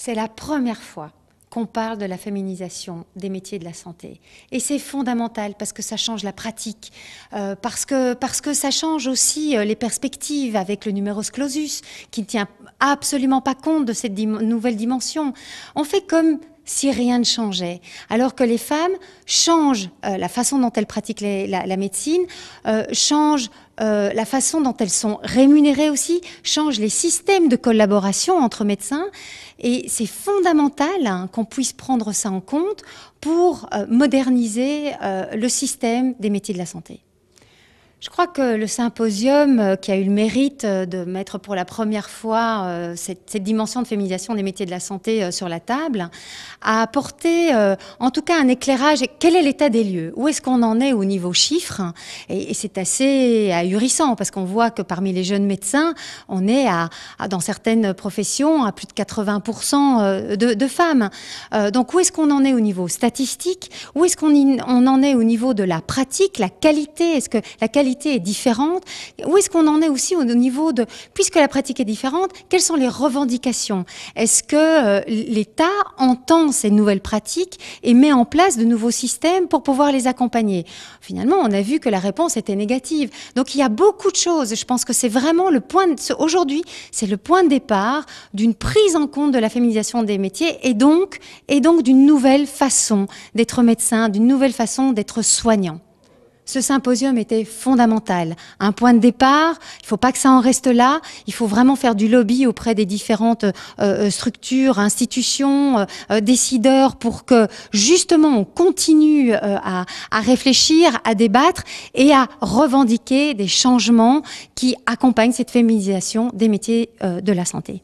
C'est la première fois qu'on parle de la féminisation des métiers de la santé. Et c'est fondamental parce que ça change la pratique, parce que ça change aussi les perspectives avec le numerus clausus, qui ne tient absolument pas compte de cette nouvelle dimension. On fait comme si rien ne changeait, alors que les femmes changent la façon dont elles pratiquent la médecine, changent la façon dont elles sont rémunérées aussi, changent les systèmes de collaboration entre médecins. Et c'est fondamental qu'on puisse prendre ça en compte pour moderniser le système des métiers de la santé. Je crois que le symposium qui a eu le mérite de mettre pour la première fois cette dimension de féminisation des métiers de la santé sur la table a apporté en tout cas un éclairage. Quel est l'état des lieux? Où est-ce qu'on en est au niveau chiffres? Et c'est assez ahurissant parce qu'on voit que parmi les jeunes médecins, on est dans certaines professions à plus de 80% de femmes. Donc où est-ce qu'on en est au niveau statistique? Où est-ce qu'on en est au niveau de la pratique, la qualité? Est-ce que la qualité est différente? Où est-ce qu'on en est aussi au niveau de, puisque la pratique est différente, quelles sont les revendications? Est-ce que l'État entend ces nouvelles pratiques et met en place de nouveaux systèmes pour pouvoir les accompagner? Finalement, on a vu que la réponse était négative. Donc il y a beaucoup de choses. Je pense que c'est vraiment le point, aujourd'hui, c'est le point de départ d'une prise en compte de la féminisation des métiers et donc d'une nouvelle façon d'être médecin, d'une nouvelle façon d'être soignant. Ce symposium était fondamental, un point de départ. Il ne faut pas que ça en reste là. Il faut vraiment faire du lobby auprès des différentes structures, institutions, décideurs pour que justement on continue à réfléchir, à débattre et à revendiquer des changements qui accompagnent cette féminisation des métiers de la santé.